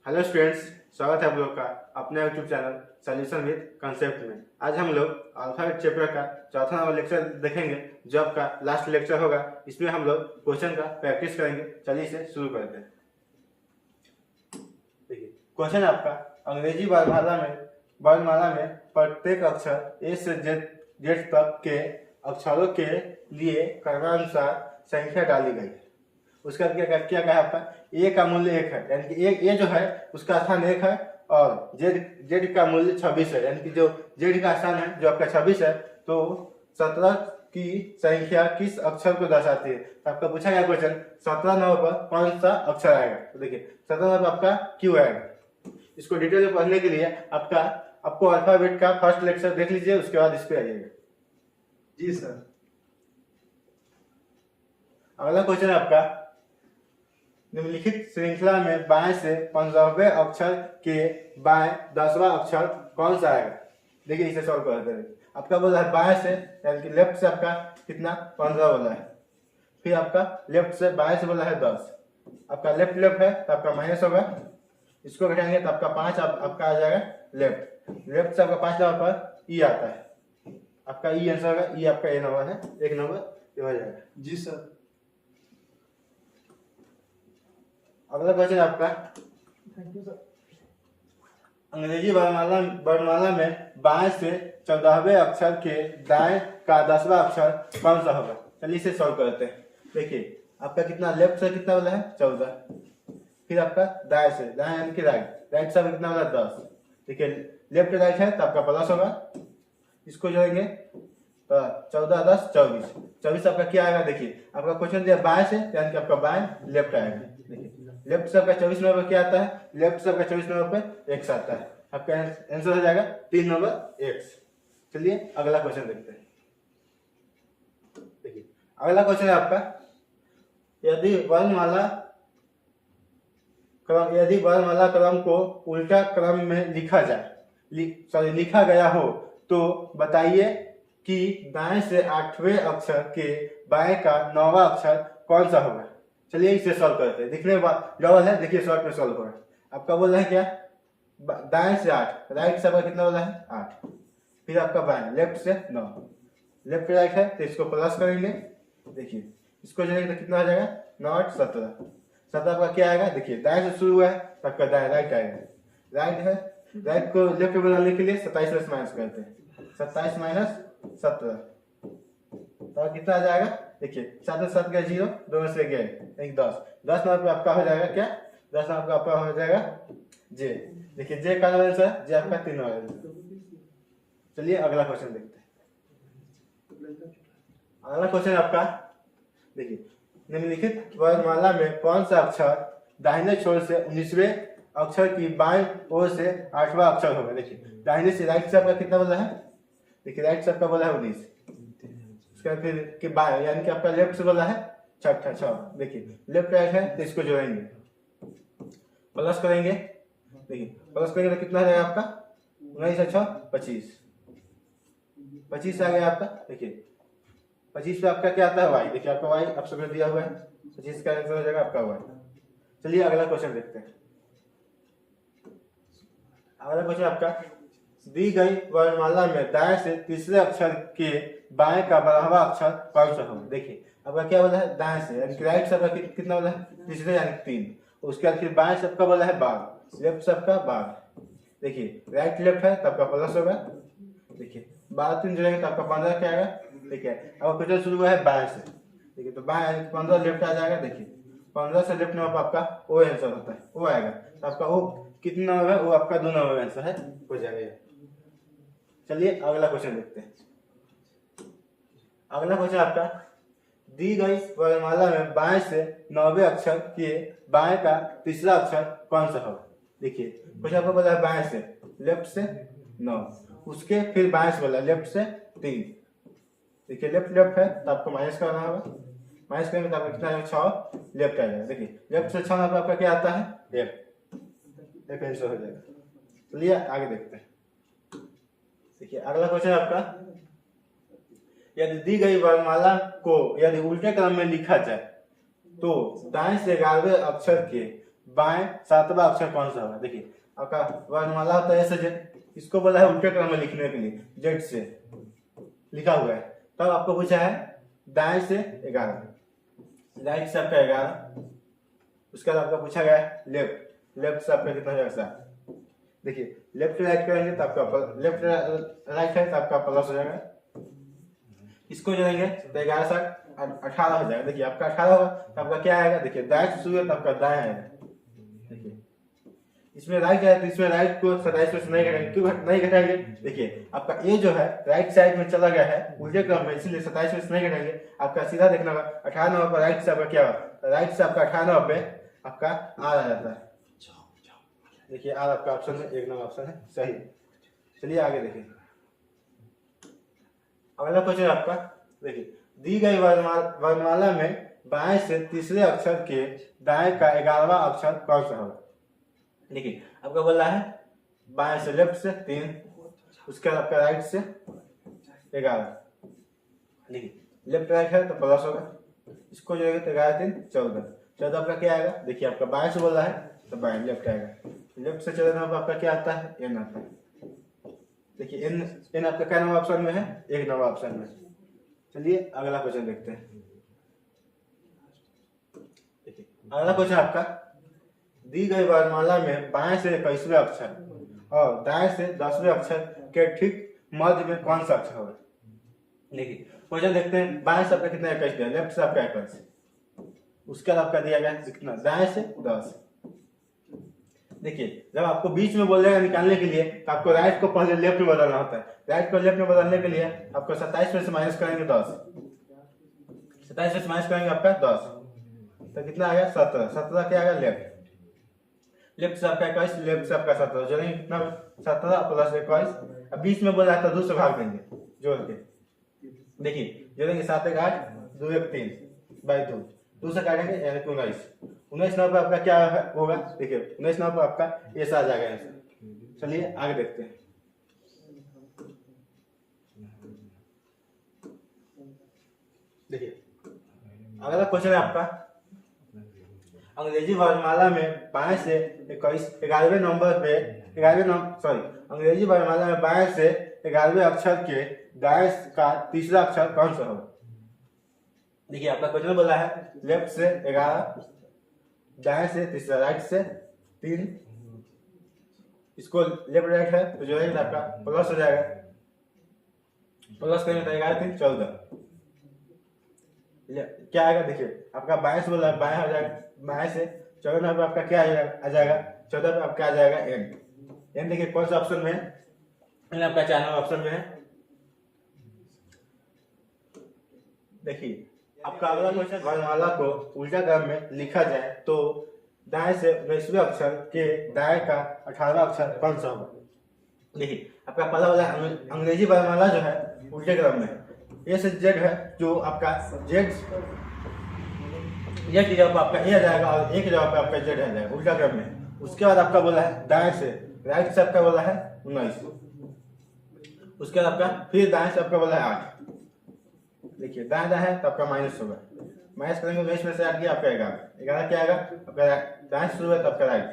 Hello students, स्वागत है आप लोग का अपने YouTube channel solution with concept में। आज हम लोग अल्फाबेट चैप्टर का चौथा नंबर लेक्चर देखेंगे जो आपका लास्ट लेक्चर होगा। इसमें हम लोग क्वेश्चन का प्रैक्टिस करेंगे। चलिए इसे शुरू करते हैं। देखिए क्वेश्चन आपका, अंग्रेजी वर्णमाला में प्रत्येक अक्षर ए से जेड तक के अक्षरों के लिए क्रमानुसार संख्या डाली गई है। उसका क्या कहा आपका, ए का मूल्य 1 है, यानी कि ए जो है उसका स्थान 1 है, और जेड का मूल्य 26 है, यानी कि जो जेड का स्थान है जो आपका 26 है, तो 17 की संख्या किस अक्षर को दर्शाती है। तो आपका पूछा गया क्वेश्चन 17 नंबर पर कौन सा अक्षर आएगा। तो देखिए 17 नंबर पर आपका क्यू आएगा। इसको डिटेल में पढ़ने के लिए आपको अल्फाबेट का फर्स्ट लेक्चर देख लीजिए, उसके बाद इस पे आइएगा। जी सर। अगला क्वेश्चन है आपका, निम्नलिखित श्रृंखला में बाएं से 15वें अक्षर के बाएं 10वां अक्षर कौन सा आएगा। देखिए इसे सॉल्व करते हैं। आपका बोला है बाएं से, यानी कि लेफ्ट से आपका कितना 15 बोला है, फिर आपका लेफ्ट से बाएं से बोला है 10। आपका लेफ्ट है तो आपका माइनस होगा, इसको घटाएंगे तो आपका 5 आपका आ जाएगा लेफ्ट से आपका 5 नंबर पर ई आता है। आपका ई आंसर होगा, ई आपका ए नंबर है, 1 नंबर ये हो जाएगा। जी सर। अगला क्वेश्चन आपका, थैंक यू सर। अंग्रेजी वर्णमाला में बाएं से 14वें अक्षर के दाएं का 10वां अक्षर कौन सा होगा। चलिए इसे सॉल्व करते हैं। देखिए आपका कितना लेफ्ट से कितना वाला है 14, फिर आपका दाएं से दाएं यानी कि राइट से कितना वाला 10। देखिए लेफ्ट राइट है तो आपका प्लस होगा, इसको जोड़ेंगे तो 14 10 24 आपका क्या आएगा। देखिए आपका क्वेश्चन दिया बाएं से, यानी कि आपका बाएं लेफ्ट आएगा। देखिए लेफ्ट से आपका 24 नंबर पे क्या आता है, लेफ्ट से आपका 24 नंबर पे एक्स आता है। आपका आंसर हो जाएगा 3 नंबर एक्स। चलिए अगला क्वेश्चन देखते हैं। देखिए अगला क्वेश्चन है आपका, यदि वर्णमाला क्रम को उल्टा क्रम में लिखा गया हो तो बताइए कि दाएं से 8वें अक्षर के बाएं का 9वां अक्षर कौन सा होगा। चलिए इसे सॉल्व करते हैं। दिखने में डबल है, देखिए शॉर्ट में सॉल्व होगा। आपका बोल रहा है क्या, दाएं से 8, राइट से आपका कितना बोला है 8, फिर आपका बाएं लेफ्ट से 9, लेफ्ट राइट है तो इसको प्लस करेंगे। देखिए इसको जोड़ेंगे तो कितना आ जाएगा 9 8 17 आपका क्या आएगा। देखिए दाएं से शुरू हुआ है तो आपका दाएं राइट आएगा, राइट है, राइट को लेफ्ट बनाने के लिए 27 में माइनस करते हैं, 27 माइनस 17 तो कितना आ जाएगा। देखिए 7 में 7 गया 0, 2 में से गया 1 10 नंबर पे आपका हो जाएगा क्या, 10 नंबर पे आपका हो जाएगा जे। देखिए जे का आंसर है, जे आपका 3 नंबर आंसर। चलिए अगला क्वेश्चन देखते हैं। अगला क्वेश्चन आपका, देखिए निम्नलिखित वर्णमाला में कौन सा अक्षर दाहिने छोर से 19वें अक्षर की बाएं ओर से 8वां अक्षर होगा। देखिए दाहिने से राइट से आपका कितना बोला है, देखिए राइट से आपका बोला है 19, फिर के बाएं यानी कि आपका लेफ्ट से बोला है 6। देखिए लेफ्ट राइट है तो इसको जोड़ेंगे, प्लस करेंगे। देखिए प्लस करेंगे तो कितना आ जाएगा आपका 19 से 6 25 आ गया आपका। देखिए 25 पे आपका क्या आता है वाई। देखिए आपका वाई ऑप्शन में दिया हुआ है, 25 का आंसर हो जाएगा आपका वाई। चलिए अगला क्वेश्चन देखते हैं। अगला क्वेश्चन आपका, दी गई वर्णमाला में दाएं से तीसरे अक्षर के बाएं का 12वां अक्षर कौन सा होगा। देखिए आपका क्या बोला है दाएं से, यानी कि राइट से आपका कितना बोला है तीसरे यानी 3, उसके बाद फिर बाएं से आपका बोला है 12, लेफ्ट से आपका 12। देखिए राइट लेफ्ट है तो आपका प्लस होगा। देखिए 12 3 जोड़ेंगे तो आपका 15 क्या आएगा। देखिए अब क्वेश्चन शुरू हुआ है बाएं से, देखिए तो बाएं 15 लेफ्ट आ जाएगा। देखिए 15 से लेफ्ट में आपका ओ आंसर होता है, वो आएगा तो आपका ओ कितना होगा, वो आपका 2 नंबर आंसर है, हो जाएगा। चलिए अगला क्वेश्चन देखते हैं। अगला क्वेश्चन आपका, दी गई वर्णमाला में बाएं से 9वें अक्षर के बाएं का तीसरा अक्षर कौन सा होगा। देखिए क्वेश्चन आपको बोला है बाएं से, लेफ्ट से 9, उसके फिर बाएं से बोला लेफ्ट से 3। देखिए लेफ्ट है तो आपको माइनस करना होगा, माइनस करेंगे तो आपका कितना आएगा 6, लेफ्ट आ जाएगा। देखिए लेफ्ट से 6 नंबर आपका क्या आता है एक आंसर हो जाएगा। चलिए आगे देखते हैं। देखिए अगला क्वेश्चन आपका, यदि दी गई वर्णमाला को यदि उल्टे क्रम में लिखा जाए तो दाएं से 11वें अक्षर के बाएं सातवां अक्षर कौन सा होगा। देखिए आपका वर्णमाला होता है ऐसे जेड, इसको बोला है उल्टे क्रम में लिखने के लिए जेड से लिखा हुआ है। तब आपको पूछा है दाएं से 11, राइट से आपका 11, उसके बाद आपका पूछा गया है लेफ्ट से आपका कितना हो जाएगा 7। देखिए लेफ्ट राइट करेंगे तो आपका लेफ्ट राइट है तो आपका प्लस हो जाएगा, इसको जोड़ेंगे तो 11 से 18 हो जाएगा। देखिए आपका 18 होगा तो आपका क्या आएगा, देखिए दाएं से शुरू है तो आपका दाएं आएगा। देखिए इसमें राइट है तो इसमें राइट को 27 में से नहीं घटाएंगे, क्यों नहीं घटाएंगे, देखिए आपका ए जो है राइट साइड में चला गया है उल्टे क्रम में, इसलिए 27 में से नहीं घटाएंगे। आपका सीधा देखना होगा 98 नंबर पर राइट से आपका क्या होगा, राइट से आपका 98 नंबर पे आपका आर आ जाता है। देखिए आर आपका ऑप्शन है, 1 नंबर ऑप्शन है सही। चलिए आगे देखिए अगला क्वेश्चन आपका। देखिए दी गई वर्णमाला में बाएं से तीसरे अक्षर के दाएं का 11वां अक्षर कौन सा होगा। देखिए आपका बोल रहा है बाएं से लेफ्ट से 3, उसके बाद आपका राइट से 11। देखिए लेफ्ट राइट है तो प्लस होगा, इसको जोड़ेंगे तो 11 3 14 आपका क्या आएगा। देखिए आपका बाएं से बोल रहा है तो बाएं लेफ्ट आएगा, लेफ्ट से 14 नंबर आपका क्या आता है, एन आता है। देखिए एन आपका क्या नंबर ऑप्शन में है, 1 नंबर ऑप्शन में। चलिए अगला क्वेश्चन देखते हैं। देखिए अगला क्वेश्चन आपका, दी गई वर्णमाला में बाएं से 21वें अक्षर और दाएं से 10वें अक्षर के ठीक मध्य में कौन सा अक्षर होगा। देखिए क्वेश्चन देखते हैं, बाएं से आपका कितना 21 दिया, लेफ्ट से आपका 21, उसके बाद आपका दिया गया कितना, दाएं से 10। देखिए जब आपको बीच में बोलेगा निकालने के लिए तो आपको राइट को पहले लेफ्ट में बदलना होता है। राइट को लेफ्ट में बदलने के लिए आपको 27 में से माइनस करेंगे 10, 27 में से माइनस करेंगे आपका 10 तो कितना आ गया 17, 17 क्या आएगा लेफ्ट से आपका 21, लेफ्ट से आपका 17 जोड़ेंगे कितना 17 प्लस 21। अब बीच में बोला तो 2 से भाग देंगे जोड़ के। देखिए जोड़ेंगे 7 1 8 2 1 3 बाई 2 से काटेंगे यानी कि 19 नंबर पर आपका क्या होगा। देखिए 19 नंबर पर आपका ऐसा आ जाएगा आंसर। चलिए आगे देखते हैं। देखिए अगला क्वेश्चन है आपका, अंग्रेजी वर्णमाला में बाएं से 11वें नंबर पे 11वें नंबर सॉरी अंग्रेजी वर्णमाला में बाएं से 11वें अक्षर के दाएं का तीसरा अक्षर कौन सा होगा। देखिए आपका क्वेश्चन बोला है लेफ्ट से 11, दाएं से तीसरा, राइट से 3, इसको लेफ्ट राइट है तो जो है आपका प्लस हो जाएगा, प्लस करेंगे तो 11 3 14 क्या आएगा। देखिए आपका बाएं से बोला बाएं हो जाएगा, बाएं से 14 नंबर आपका क्या आ जाएगा 14 पे आपका आ जाएगा एन। देखिए कौन सा ऑप्शन में है, एन आपका 4 नंबर ऑप्शन में है। देखिए आपका अगला क्वेश्चन, वर्णमाला को उल्टा क्रम में लिखा जाए तो दाएं से 19वें अक्षर के दाएं का 18वां अक्षर कौन सा होगा। देखिए आपका पहला वाला अंग्रेजी वर्णमाला जो है उल्टे क्रम में ए से जेड है, जो आपका जेड की जगह पर आपका ए आ जाएगा और ए की जगह पर आपका जेड आ जाएगा उल्टा क्रम में। उसके बाद आपका बोला है दाएं से, राइट से आपका बोला है 19, उसके बाद आपका फिर दाएं से आपका बोला है 8। देखिए दाएं दाएं है तो आपका माइनस होगा, माइनस करेंगे 19 में से 8 गया आपका 11 क्या आएगा आपका दाएं से शुरू है तो आपका राइट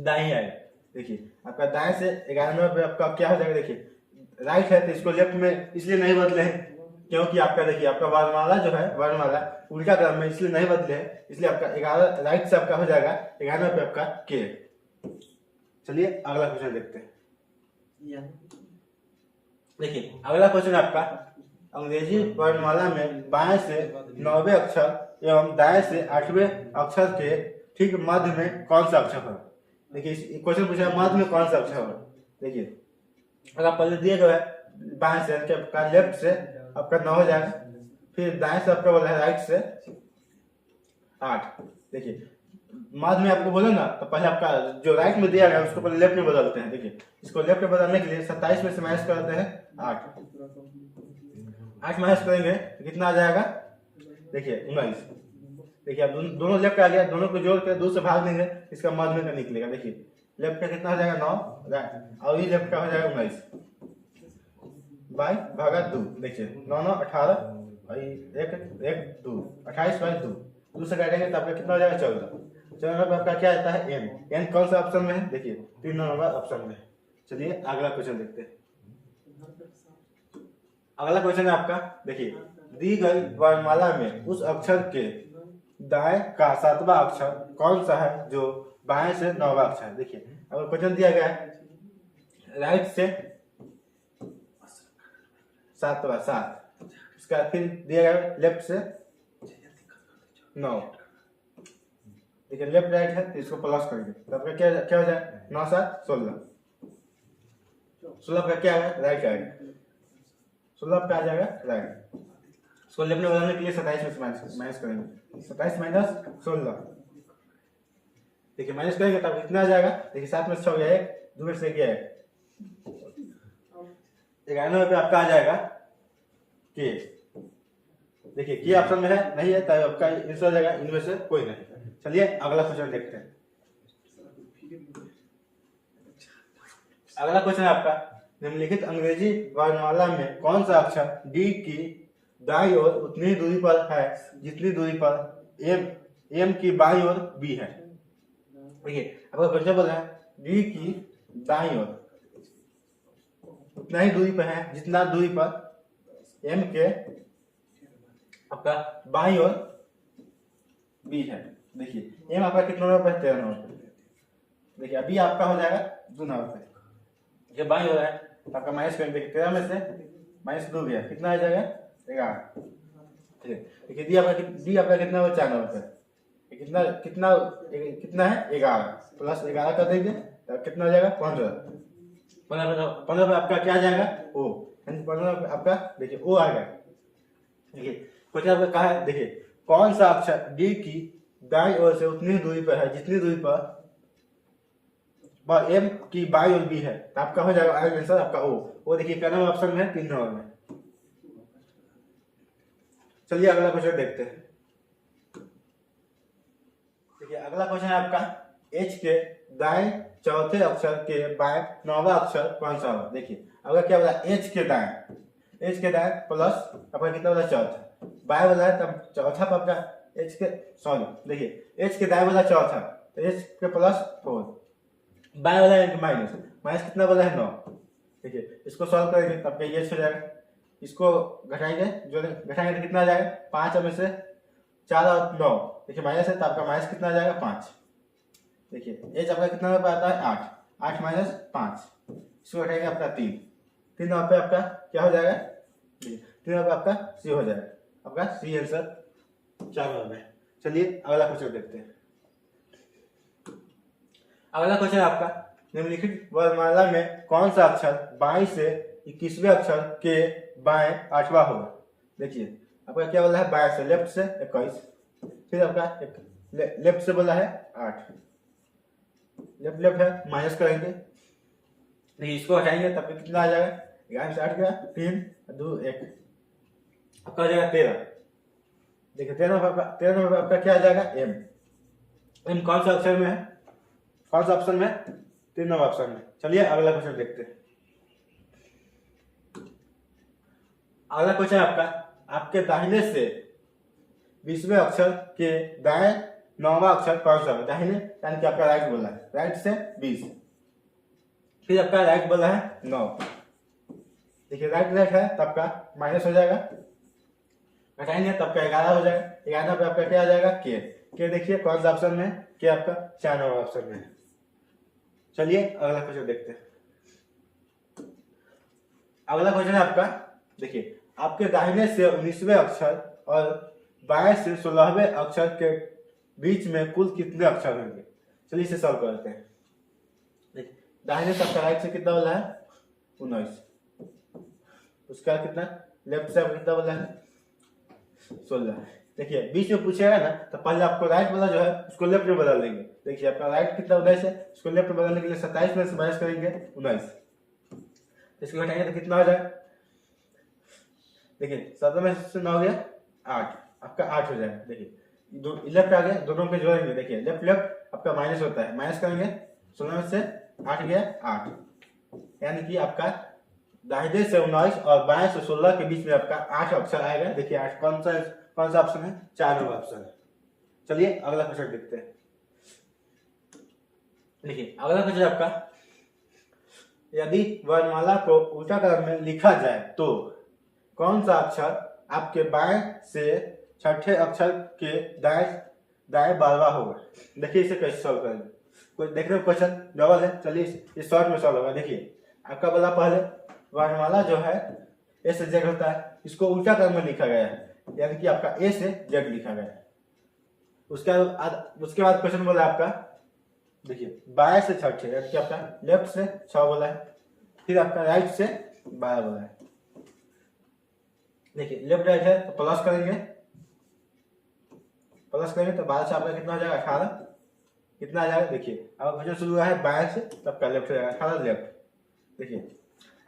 दाएं आएगा। देखिए आपका दाएं से 11 नंबर पे आपका क्या हो जाएगा, देखिए राइट है तो इसको लेफ्ट में इसलिए नहीं बदले हैं क्योंकि आपका देखिए आपका वर्णमाला जो है वर्णमाला उल्टा क्रम में इसलिए नहीं बदले हैं, इसलिए आपका 11 राइट से आपका हो जाएगा 11 पे आपका के। चलिए अगला क्वेश्चन देखते हैं। देखिए अगला क्वेश्चन आपका, अंग्रेजी वर्णमाला में बाएं से 9वें अक्षर एवं दाएं से 8वें अक्षर के ठीक मध्य में कौन सा अक्षर होगा। देखिए क्वेश्चन पूछा है मध्य में कौन सा अक्षर होगा। देखिए अगर पहले दिए गए बाएं से आपका लेफ्ट से आपका 9 हो जाएगा, फिर दाएं से आपका बोला है राइट से 8। देखिए मध्य में आपको बोले ना तो पहले आपका जो राइट में दिया गया उसको पहले लेफ्ट में बदलते हैं। देखिए इसको लेफ्ट में बदलने के लिए 27 में से माइनस करते हैं 8 माइनस करेंगे तो कितना आ जाएगा, देखिए 19। देखिए अब दोनों लेफ्ट आ गया, दोनों को जोड़ कर 2 से भाग देंगे, इसका मध्य में का निकलेगा। देखिए लेफ्ट का कितना हो जाएगा 9 और ये लेफ्ट का हो जाएगा 19 बाई भागा 2। देखिए 9 9 18 और 1 1 2 28 बाई 2 से काटेंगे तो आपका कितना हो जाएगा 14। 4 नंबर पे आपका क्या आता है एम। एन कौन सा ऑप्शन में है, देखिए 3 नंबर ऑप्शन में है। चलिए अगला क्वेश्चन देखते हैं। अगला क्वेश्चन है आपका, देखिए दी गई वर्णमाला में उस अक्षर के दाएं का 7वां अक्षर कौन सा है जो बाएं से 9वां अक्षर है। देखिए अगर क्वेश्चन दिया गया है राइट से 7वां 7, उसका फिर दिया गया है लेफ्ट से 9। देखिए लेफ्ट राइट है तो इसको प्लस करेंगे तो आपका क्या क्या हो जाए 9 7 16। 16 का क्या आएगा राइट आएगा, 16 का आ जाएगा राइट। इसको लेफ्ट में बदलने के लिए 27 में माइनस करेंगे, 27 माइनस 16। देखिए माइनस करेंगे तब कितना आ जाएगा, देखिए 7 में 6 गया 1, 2 में से गया 11 नंबर पे आपका आ जाएगा के। देखिए के ऑप्शन में है नहीं है तब आपका आंसर आ जाएगा इनमें से कोई नहीं। चलिए अगला क्वेश्चन देखते हैं। अगला क्वेश्चन है आपका, निम्नलिखित अंग्रेजी वर्णमाला में कौन सा अक्षर डी की दाईं ओर उतनी ही दूरी पर है जितनी दूरी पर एम की बाईं ओर बी है। देखिए आपका क्वेश्चन बोला है डी की दाईं ओर उतना ही दूरी पर है जितना दूरी पर एम के आपका बाईं ओर बी है। देखिए एम आपका कितना नंबर पर 13 नंबर पर। देखिए अभी आपका हो जाएगा 2 नंबर पे, ये बाईं ओर है तो आपका माइनस करेंगे। देखिए 13 में से माइनस 2 गया कितना आ जाएगा 11। देखिए डी आपका कितना हो 4 नंबर पे, कितना कितना कितना है 11 प्लस 11 कर देंगे तो कितना हो जाएगा 15 पे आपका क्या आ जाएगा ओ, 15 पे आपका देखिए ओ आ गया। देखिए क्वेश्चन आपका कहा है, देखिए कौन सा अक्षर डी की दाईं ओर से उतनी दूरी पर है जितनी दूरी पर एम की बाईं ओर बी है, तो आपका हो जाएगा आंसर आपका ओ। देखिए क्या नंबर ऑप्शन में है 3 नंबर में। चलिए अगला क्वेश्चन देखते हैं। देखिए अगला क्वेश्चन है आपका एच के दाएं चौथे अक्षर के बाएं 9वां अक्षर कौन सा होगा। देखिए अगर क्या बोला एच के दाएं प्लस आपका कितना बोला चौथा, बाएं वाला है तब चौथा पर आपका एच के सॉरी देखिए एच के दाएं वाला चौथा तो एच के प्लस 4, बाएं वाला है माइनस कितना वाला है 9। देखिए इसको सॉल्व करेंगे तब का ये हो जाएगा, इसको घटाएंगे घटाएंगे तो कितना आ जाएगा 5 में से 4 और 9। देखिए माइनस है तो आपका माइनस कितना आ जाएगा 5। देखिए एच आपका कितना नंबर आता है 8 माइनस 5, इसको घटाएंगे आपका 3 नंबर पे आपका क्या हो जाएगा 3 नंबर पे आपका सी हो जाएगा, आपका सी आंसर 4 नंबर में। चलिए अगला क्वेश्चन देखते हैं। अगला क्वेश्चन आपका निम्नलिखित वर्णमाला में कौन सा अक्षर बाईं से 21वें अक्षर के बाएं 8वां होगा। देखिए आपका क्या बोला है बाएं से लेफ्ट से 21, फिर आपका लेफ्ट से बोला है 8, लेफ्ट है माइनस करेंगे। देखिए इसको हटाएंगे तब कितना आ जाएगा 11 से 8 गया 3 2 1 आपका आ जाएगा 13। देखिए 13 नंबर आपका क्या आ जाएगा एम कौन सा अक्षर में है, कौन सा ऑप्शन में 3 नंबर ऑप्शन में। चलिए अगला क्वेश्चन देखते हैं। अगला क्वेश्चन आपका आपके दाहिने से 20वें अक्षर के दाएं 9वां अक्षर कौन सा है। दाहिने यानी कि आपका राइट बोला है, राइट से 20, फिर आपका राइट बोला है 9। देखिए राइट है तब आपका माइनस हो जाएगा, घटाएंगे तब का 11 हो जाएगा। 11 पे आपका क्या आ जाएगा के देखिए कौन सा ऑप्शन में के आपका 4 नंबर ऑप्शन में है। चलिए अगला क्वेश्चन देखते हैं। अगला क्वेश्चन है आपका, देखिए आपके दाहिने से 19वें अक्षर और बाएं से 16वें अक्षर के बीच में कुल कितने अक्षर होंगे। चलिए इसे सॉल्व करते हैं। देखिए दाहिने से आपका राइट से कितना वाला है 19, उसका कितना लेफ्ट से कितना वाला है 16। देखिए बीच में पूछेगा ना तो पहले आपको राइट वाला जो है उसको लेफ्ट में बदल देंगे। देखिए आपका राइट कितना 19 है, उसको लेफ्ट में बदलने के लिए 27 में से माइनस करेंगे 19, इसको घटाएंगे तो कितना हो जाएगा। देखिए 17 में से 9 गया 8, आपका 8 हो जाएगा। देखिए लेफ्ट आ गया, दोनों पे जोड़ेंगे। देखिए लेफ्ट आपका माइनस होता है, माइनस करेंगे 16 में से 8 गया 8, यानी कि आपका दाहिने से 19 और बाएं से 16 के बीच में आपका 8 अक्षर आएगा। देखिए 8 कौन सा ऑप्शन है 4 नंबर ऑप्शन है। चलिए अगला क्वेश्चन देखते हैं। देखिए अगला क्वेश्चन आपका, यदि वर्णमाला को उल्टा क्रम में लिखा जाए तो कौन सा अक्षर आपके बाएं से छठे अक्षर के दाएं दाएं 12वां होगा। देखिए इसे कैसे सॉल्व करेंगे, कुछ देखने में क्वेश्चन डबल है, चलिए इस शॉर्ट में सॉल्व होगा। देखिए आपका बोला पहले वर्णमाला जो है ए से जेड होता है, इसको उल्टा क्रम में लिखा गया है, यानी कि आपका ए से जेड लिखा गया है। उसके बाद क्वेश्चन बोला आपका, देखिए बाएं से छठे यानी कि आपका लेफ्ट से 6 बोला है, फिर आपका राइट से 12 बोला है। देखिए लेफ्ट राइट है तो प्लस करेंगे तो 12 से आपका कितना हो जाएगा 18, कितना आ जाएगा। देखिए अब क्वेश्चन शुरू हुआ है बाएं से, तो आपका लेफ्ट हो जाएगा 18 लेफ्ट। देखिए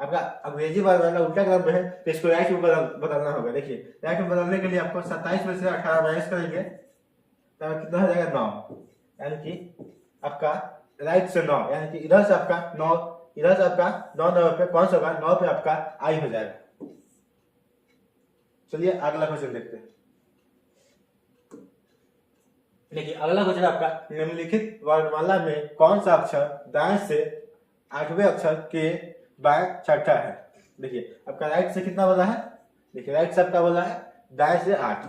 आपका अंग्रेजी वर्ड उल्टा क्रम में है तो इसको राइट में बदलना होगा। देखिए राइट में बदलने के लिए आपको 27 में से 18 माइनस करेंगे तो कितना हो जाएगा 9, यानी कि आपका राइट से 9, यानी कि इधर से आपका 9, इधर से आपका 9 9 पे कौन सा होगा, 9 पे आपका आई हो जाएगा। चलिए अगला क्वेश्चन देखते हैं। देखिए अगला क्वेश्चन आपका, निम्नलिखित वर्णमाला में कौन सा अक्षर दाएं से 8वें अक्षर के बाएं छठा है। देखिए आपका राइट से कितना बोला है, देखिए राइट से आपका बोला है दाएं से 8,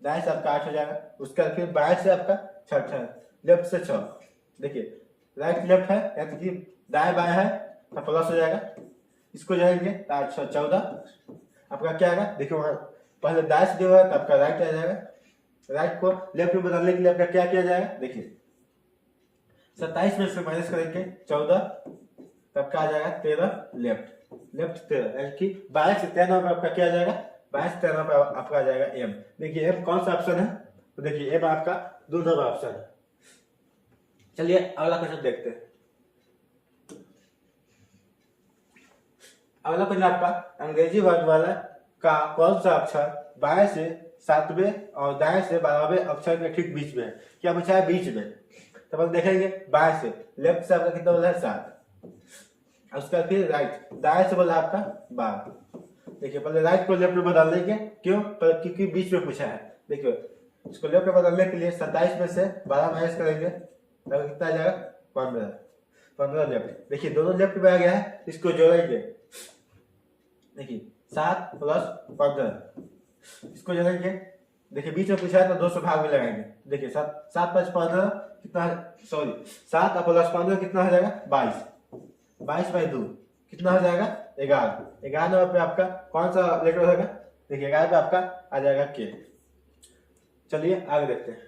दाएं से आपका 8 हो जाएगा। उसके बाद फिर बाएं से आपका छठा है, लेफ्ट से 6। देखिए राइट लेफ्ट है यानी कि दाएं बाएं है तो प्लस हो जाएगा, इसको जाएंगे तो 8 6 14 आपका क्या आएगा। देखिए वहां पहले दाएं से जो है तो आपका राइट आ जाएगा, राइट को लेफ्ट में बदलने के लिए आपका क्या किया जाएगा। देखिए 27 में से माइनस करेंगे 14 तब क्या आ जाएगा 13 लेफ्ट 13, यानी कि 22 से 13 में आपका क्या आ जाएगा, 22 से 13 पे आपका आ जाएगा एम। देखिए एम कौन सा ऑप्शन है, तो देखिए एम आपका 2 नंबर ऑप्शन है। चलिए अगला क्वेश्चन देखते हैं। अगला क्वेश्चन आपका, अंग्रेजी वर्णमाला का कौन सा अक्षर बाएं से 7वें और दाएं से 12वें अक्षर के ठीक बीच में है। क्या पूछा है, बीच में। तब हम देखेंगे बाएं से, लेफ्ट से आपका कितना बोला है 7, उसका फिर राइट, दाएं से बोला आपका 12। देखिए पहले राइट को लेफ्ट में बदल देंगे, क्यों, क्योंकि बीच में पूछा है। देखिए इसको लेफ्ट में बदलने के लिए 27 में से 12 माइनस करेंगे तब कितना आ जाएगा 15 लेफ्ट। देखिए दोनों लेफ्ट में आ गया है, इसको जोड़ेंगे। देखिए 7 + 15 इसको जोड़ेंगे। देखिए बीच में पूछा है तो 200 भाग में लगाएंगे। देखिए 7 5 15 कितना, सॉरी 7 + 15 कितना हो जाएगा 22, 22/2 कितना हो जाएगा 11 नंबर पे आपका कौन सा लेटर होगा। देखिए 11 पे आपका आ जाएगा के। चलिए आगे देखते हैं।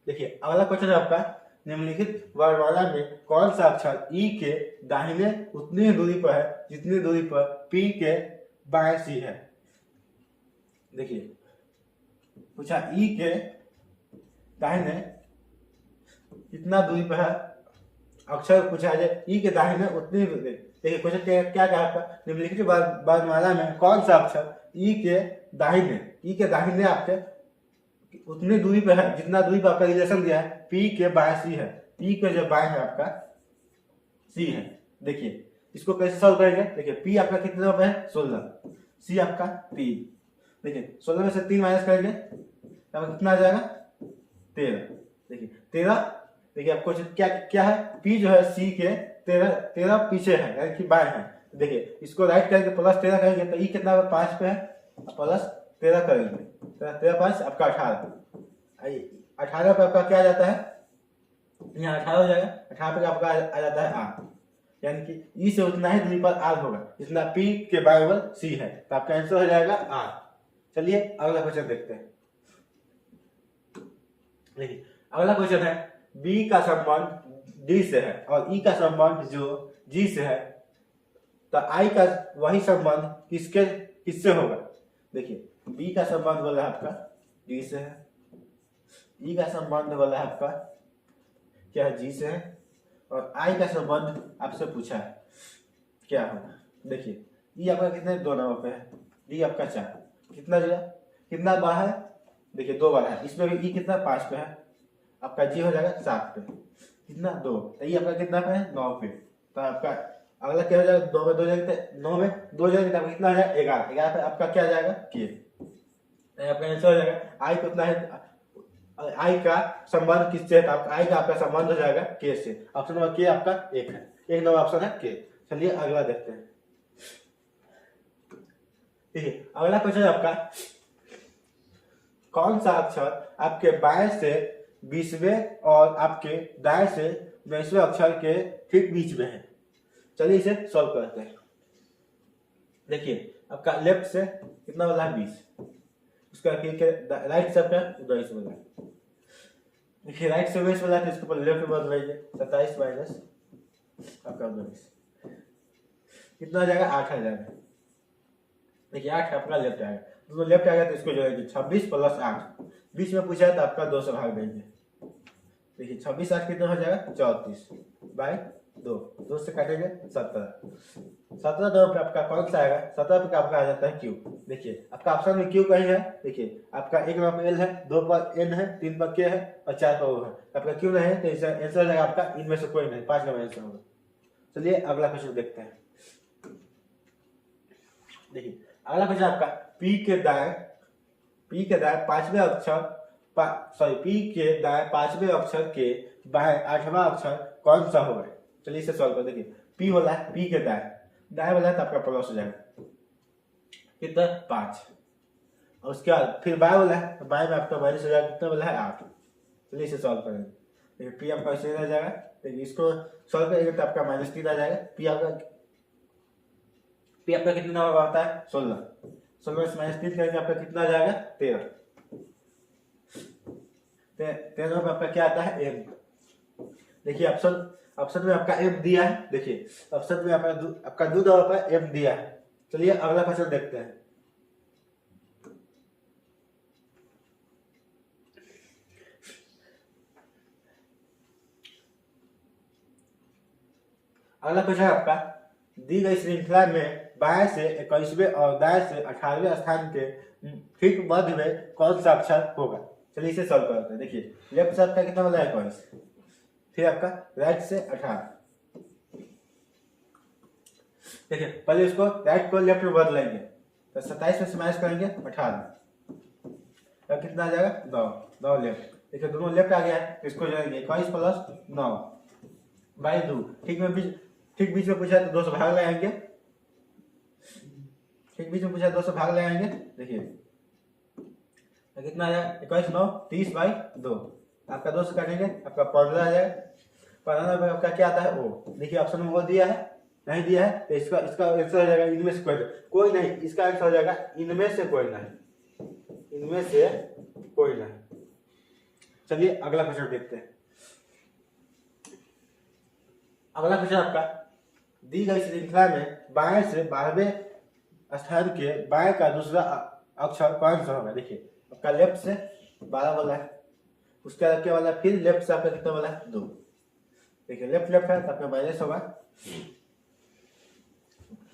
देखिए अगला क्वेश्चन है आपका, निम्नलिखित वर्णमाला में कौन सा अक्षर ई के दाहिने उतनी दूरी पर है जितनी दूरी पर पी के बाएं सी है। देखिए पूछा ई के दाहिने कितना दूरी पर है, अक्षर पूछा है ई के दाहिने उतनी दूरी। देखिए क्वेश्चन क्या कहा आपका, निम्नलिखित वर्णमाला में कौन सा अक्षर ई के दाहिने आपके उतनी दूरी पे है जितना दूरी पर आपका रिलेशन दिया है पी के बाएं सी है। पी के जो बाएं है आपका सी है। देखिए इसको कैसे सॉल्व करेंगे। देखिए पी आपका कितने नंबर है 16, सी आपका 3। देखिए 16 में से 3 माइनस करेंगे तब कितना आ जाएगा 13। देखिए 13, देखिए आपको क्या है, पी जो है सी के 13 पीछे है यानी कि बाएं है। देखिए इसको राइट करेंगे +13 करेंगे तो ई कितना 5 पे है, +13 करेंगे 13 5 आपका 18 पे आपका क्या आ जाता है, यहाँ 18 हो जाएगा। 18 पे आपका आ जाता है आर, यानी कि ई से उतना ही दूरी पर आर होगा जितना पी के बराबर सी है, तो आपका आंसर हो जाएगा आर। चलिए अगला क्वेश्चन देखते हैं। देखिए अगला क्वेश्चन है, बी का संबंध डी से है और ई का संबंध जो जी से है, तो आई का वही संबंध किससे होगा। देखिए बी का संबंध बोला है आपका डी से है, ई का संबंध बोला है आपका क्या है जी से है, और आई का संबंध आपसे पूछा है क्या होगा। देखिए ई आपका कितने 2 नंबर पे है, डी आपका 4, कितना जो कितना बार है, देखिए 2 बार है। इसमें भी ई कितना 5 पे है, आपका जी हो जाएगा 7 पे, कितना 2, तो ई आपका कितना पे है 9 पे। तो आपका अगला क्या हो जाएगा 2 में 2 जगह 9 में 2 जगह कितना हो जाएगा 11 पे आपका क्या आ जाएगा के। आपका आंसर हो जाएगा आई कितना है, आई का संबंध किससे है, तो आई का आपका संबंध हो जाएगा के से। ऑप्शन नंबर के आपका एक है, एक नंबर ऑप्शन है के। चलिए अगला देखते हैं। देखिए अगला क्वेश्चन आपका, कौन सा अक्षर आपके बाएं से 20वें और आपके दाएं से 22वें अक्षर के ठीक बीच में है। चलिए इसे सॉल्व करते हैं। देखिए आपका लेफ्ट से कितना वाला है 20, उसका राइट से आपका 22 वाला है। देखिए राइट से 22 वाला है तो इसके ऊपर लेफ्ट में बदलाइए, 27 माइनस आपका 22 कितना आ जाएगा 8 आ जाएगा। देखिए 8 आपका लेफ्ट आएगा, दोनों लेफ्ट आएगा तो इसको जोड़ेंगे 26 प्लस 8, बीच में पूछा है तो आपका 2 से भाग देंगे। देखिए 26 8 कितना हो जाएगा 34 बाय 2, 2 से काटेंगे 17, 17 2 पे आपका कौन सा आएगा, 17 पे आपका आ जाता है क्यू। देखिए आपका ऑप्शन में क्यू कहीं है, देखिए आपका 1 नंबर पर एल है, 2 पर एन है, 3 पर के है और 4 पर ओ है, आपका क्यू नहीं है तो इसका आंसर हो जाएगा आपका इनमें से कोई नहीं, 5 नंबर आंसर होगा। चलिए अगला क्वेश्चन देखते हैं। देखिए अगला क्वेश्चन आपका पी के दाएं पांचवें अक्षर पी के दाएं पांचवें अक्षर के बाएं आठवां अक्षर कौन सा होगा। चलिए इसे सॉल्व कर। देखिए पी वाला है, पी के दाएं वाला है तो आपका प्लस हो जाएगा कितना 5, और उसके बाद फिर बाएं वाला है तो बाएं में आपका माइनस हो जाएगा कितना वाला है 8। चलिए इसे सॉल्व करेंगे। देखिए पी आपका ऐसे रह जाएगा, देखिए इसको सॉल्व करेंगे तो आपका -3 आ जाएगा। पी आपका कितना होता है 16, 16 से -3 करेंगे आपका कितना आ जाएगा 13 में आपका क्या आता है एम। देखिए ऑप्शन में आपका एम दिया है, देखिए ऑप्शन में आपका 2 नंबर पर एम दिया है। चलिए अगला क्वेश्चन देखते हैं। अगला क्वेश्चन आपका, दी गई श्रृंखला में बाएं से 21वें और दाएं से 18वें स्थान के ठीक मध्य में कौन सा अक्षर होगा। चलिए इसे सॉल्व करते हैं। देखिए लेफ्ट से आपका कितना वाला है 21, फिर आपका राइट से 18। देखिए पहले इसको राइट को लेफ्ट में बदलेंगे तो 27 में से माइनस करेंगे 18, अब कितना आ जाएगा 9 लेफ्ट। देखिए दोनों लेफ्ट आ गया है, इसको जोड़ेंगे 21 प्लस 9 बाई 2, ठीक बीच में पूछा है तो 2 से भाग लगाएंगे, ठीक बीच में पूछा है 2 से भाग लगाएंगे। देखिए कितना आ जाएगा 21 9 30 बाई 2, आपका 2 से काटेंगे आपका 15 आ जाएगा। 15 में आपका क्या आता है ओ। देखिए ऑप्शन में वो दिया है, नहीं दिया है तो इसका आंसर हो जाएगा इनमें से कोई नहीं, इसका आंसर हो जाएगा इनमें से कोई नहीं, इनमें से कोई नहीं। चलिए अगला क्वेश्चन देखते हैं। अगला क्वेश्चन आपका, दी गई श्रृंखला में बाएं से 12वें स्थान के बाएं का दूसरा अक्षर कौन सा होगा। देखिए आपका लेफ्ट से 12 वाला है, उसके बाद क्या वाला, फिर लेफ्ट से आपका कितना वाला है 2। देखिए लेफ्ट है तो आपका माइनस होगा,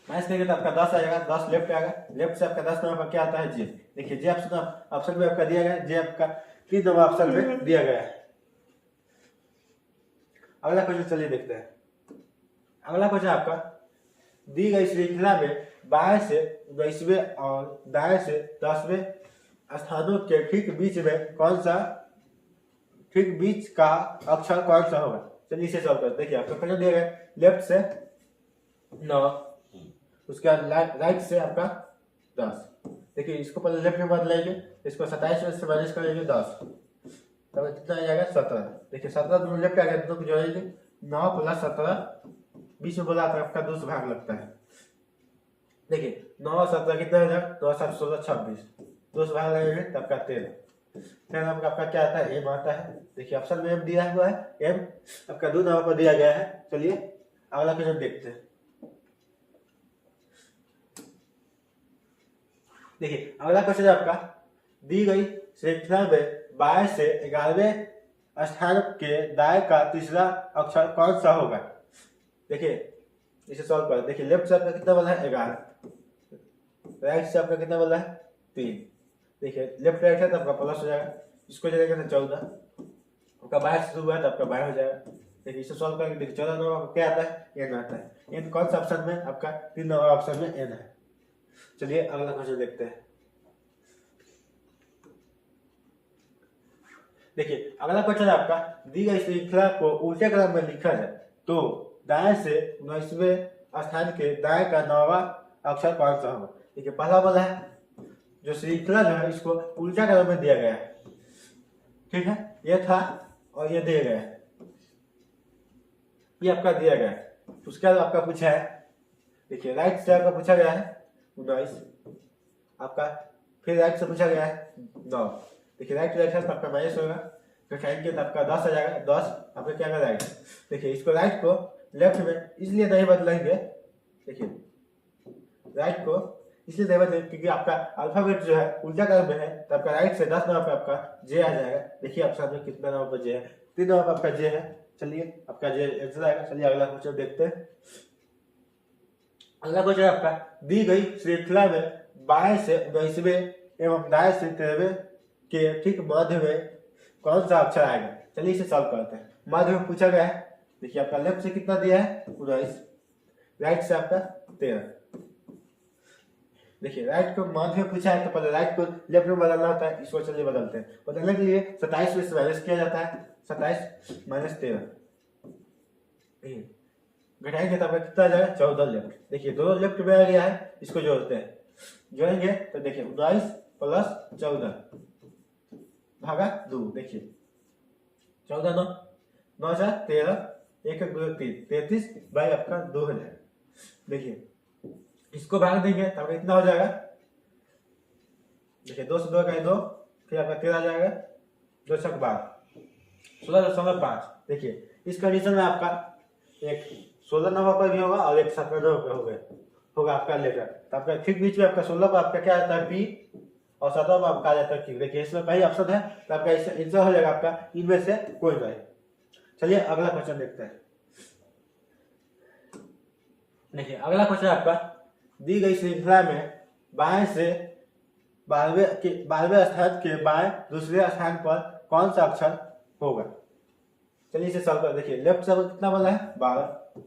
माइनस करेंगे तो आपका 10 आएगा, 10 लेफ्ट आएगा, लेफ्ट से आपका 10 नंबर पर क्या आता है जे। देखिए जे ऑप्शन में आपका दिया गया है, जे आपका 3 नंबर ऑप्शन में दिया गया है। अगला क्वेश्चन चलिए देखते हैं। अगला क्वेश्चन आपका, दी गई श्रृंखला में बाएं से 22वें और दाएं से 10वें स्थानों के ठीक बीच में कौन सा, ठीक बीच का अक्षर कौन सा होगा। चलिए इसे सॉल्व करते हैं। देखिए आपका क्वेश्चन दिया गया लेफ्ट से 9, उसके बाद राइट से आपका 10। देखिए इसको पहले लेफ्ट में बदलेंगे, इसको 27 से माइनस करेंगे 10, तब कितना आ जाएगा 17। देखिए 17 दोनों लेफ्ट आ गया, दोनों को जोड़ेंगे 9 प्लस 17, बीच में बोला तो आपका 2 से भाग लगता है। देखिए 9 और 17 कितना हो जाएगा 9 7 16 26, 2 से भाग लगेंगे तो आपका 13। फिर आपका क्या आता है एम आता है। देखिए ऑप्शन में एम दिया हुआ है, एम आपका 2 नंबर पर दिया गया है। चलिए अगला क्वेश्चन देखते हैं। देखिए अगला क्वेश्चन आपका, दी गई श्रृंखला में बाएं से 11वें स्थान के दाएं का तीसरा अक्षर कौन सा होगा। देखिए इसे सॉल्व कर। देखिए लेफ्ट से आपका कितना वाला है 11, राइट से आपका कितना वाला है 3। देखिए लेफ्ट राइट है तो आपका प्लस हो जाएगा, इसको चलेगा तो 14, आपका 22 से शुरू है तो आपका 22 हो जाएगा। देखिए इसे सॉल्व करके देखिए 14 नंबर क्या आता है एन आता है। एन कौन सा ऑप्शन में, आपका 3 नंबर ऑप्शन में एन है। चलिए अगला क्वेश्चन देखते हैं। देखिए अगला क्वेश्चन आपका, दी गई श्रृंखला को उल्टे क्रम में लिखा जाए तो दाएं से 19वें स्थान के दाएं का 9वां अक्षर कौन सा होगा। देखिए पहला बोला है जो श्रृंखला जो है इसको उल्टा क्रम में दिया गया है, ठीक है, ये था और ये दिया गया है, ये आपका दिया गया है। उसके बाद आपका पूछा है, देखिए राइट से आपका पूछा गया है 19 आपका, फिर राइट से पूछा गया है 9। देखिए राइट है तो आपका माइनस होगा, फिर साइन के आपका 10 आ जाएगा, 10 आपका क्या होगा राइट। देखिए इसको राइट को लेफ्ट में इसलिए नहीं बदलेंगे, देखिए राइट को इसलिए नहीं बदलेंगे क्योंकि आपका अल्फाबेट जो है उल्टा क्रम में है, तो आपका राइट से 10 नंबर पर आपका जे आ जाएगा। देखिए आप सामने कितना नंबर पर जे है, 3 नंबर पर आपका जे है। चलिए आपका जे आंसर आएगा। चलिए अगला क्वेश्चन देखते हैं। अगला क्वेश्चन आपका, दी गई श्रृंखला में बाएं से 19वें एवं दाएं से 13वें के ठीक मध्य में कौन सा अक्षर आएगा। चलिए इसे सॉल्व करते हैं। मध्य में पूछा गया है, देखिए आपका लेफ्ट से कितना दिया है 19, राइट से आपका 13। देखिए राइट को मध्य में पूछा है तो पहले राइट को लेफ्ट में बदलना होता है, इसको चलिए बदलते हैं। बदलने के लिए 27 में से माइनस किया जाता है, 27 माइनस 13 घटाएंगे तो आपका कितना आ जाएगा 14 लेफ्ट। देखिए दोनों लेफ्ट में आ गया है, इसको जोड़ते हैं, जोड़ेंगे तो देखिए 19 प्लस 14 भागा 2। देखिए 14 9 9 4 13 1 1 2 3 33 बाई आपका 2 हो जाएगा। देखिए इसको भाग देंगे तो आपका इतना हो जाएगा, देखिए 2 से 2 का 2, फिर आपका 13 आ जाएगा, 2 छक 12 16.5। देखिए इस कंडीशन में आपका एक 16 नंबर पर भी होगा और एक 17 नंबर पर होगा आपका लेटर। तो आपका ठीक बीच में आपका 16 पर आपका क्या आता है पी और 17 पर आपका आ जाता है क्यू। देखिए इसमें कई ऑप्शन है तो आपका आंसर हो जाएगा आपका इनमें से कोई नहीं। चलिए अगला क्वेश्चन देखते हैं। देखिए अगला क्वेश्चन आपका, दी गई श्रृंखला में बाएं से 12वें स्थान के बाएं दूसरे स्थान पर कौन सा अक्षर होगा। चलिए इसे सॉल्व कर। देखिए लेफ्ट से कितना बोला है 12,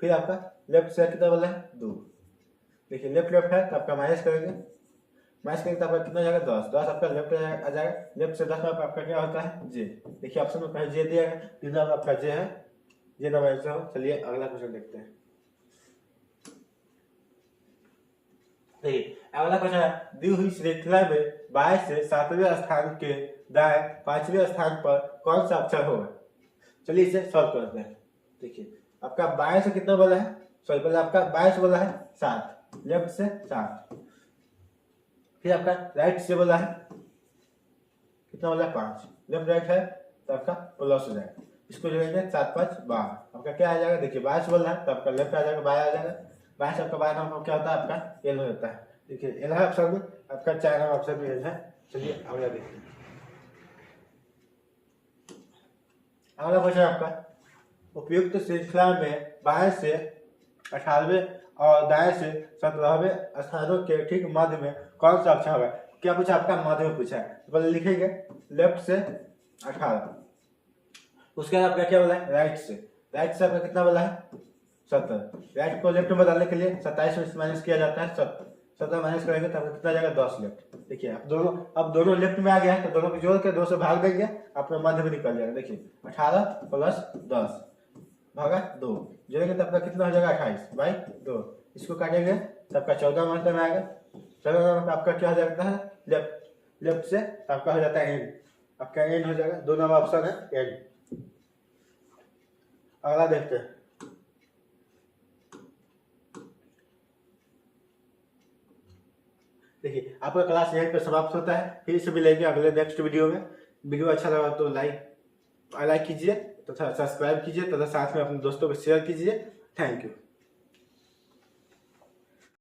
फिर आपका लेफ्ट से कितना बोला है 2। देखिए लेफ्ट लेफ्ट है तो आपका माइनस करेंगे, माइनस करेंगे तो आपका कितना जाएगा 10, 10 आपका लेफ्ट आ जाएगा। लेफ्ट से 10 में आपका क्या होता है जे। देखिए ऑप्शन में पहले जे दिया है, तीन आपका जे है, जे नंबर आंसर हो। चलिए अगला क्वेश्चन देखते हैं। अगला क्वेश्चन है, दी हुई श्रृंखला में बाएं से 7वें स्थान के दाएं 5वें स्थान पर कौन सा अक्षर होगा। चलिए इसे सॉल्व करते हैं। देखिए आपका बाएं से कितना बोला है, सॉरी पहले आपका बाएं से बोला है 7, लेफ्ट से 7, फिर आपका राइट से बोला है कितना बोला है 5, लेफ्ट राइट है तो आपका प्लस हो जाएगा। इसको जोड़ेंगे 7 5 12 आपका क्या आ जाएगा। देखिए बाएं से बोला है तो आपका लेफ्ट आ जाएगा, बाएं आ जाएगा, बाएं से आपका बाएं नंबर क्या होता है आपका एल हो जाता है। देखिए एल है ऑप्शन में, आपका 4 नंबर ऑप्शन में एल है। चलिए अगला देखिए। अगला क्वेश्चन आपका, उपयुक्त श्रृंखला में बाएं से 18वें और दाएं से 17वें स्थानों के ठीक मध्य में कौन सा अक्षर होगा। क्या पूछा आपका मध्य में पूछा है, तो पहले लिखेंगे लेफ्ट से 18, उसके बाद आपका क्या बोला है राइट से आपका कितना बोला है 70। राइट को लेफ्ट में बदलने के लिए 27 में माइनस किया जाता है, 17 माइनस करेंगे तो आपका कितना जाएगा 10 लेफ्ट। देखिए अब दोनों लेफ्ट में आ गया है तो दोनों को जोड़ के 2 से भाग देंगे, आपका मध्य में निकल जाएगा। देखिए 18 प्लस 10 भागा 2 जोड़ेंगे तो आपका कितना हो जाएगा 28 बाई 2। इसको काटेंगे तो आपका 14 नंबर में आएगा। 14 नंबर आपका क्या हो जाता है लेफ्ट से तो आपका हो जाता है एन, आपका एन हो जाएगा। 2 नंबर ऑप्शन है एन। अगला देखते हैं। देखिए आपका क्लास यहीं पर समाप्त होता है, फिर से मिलेंगे अगले नेक्स्ट वीडियो में। वीडियो अच्छा लगा तो लाइक कीजिए तथा सब्सक्राइब कीजिए तथा साथ में अपने दोस्तों को शेयर कीजिए। Thank you.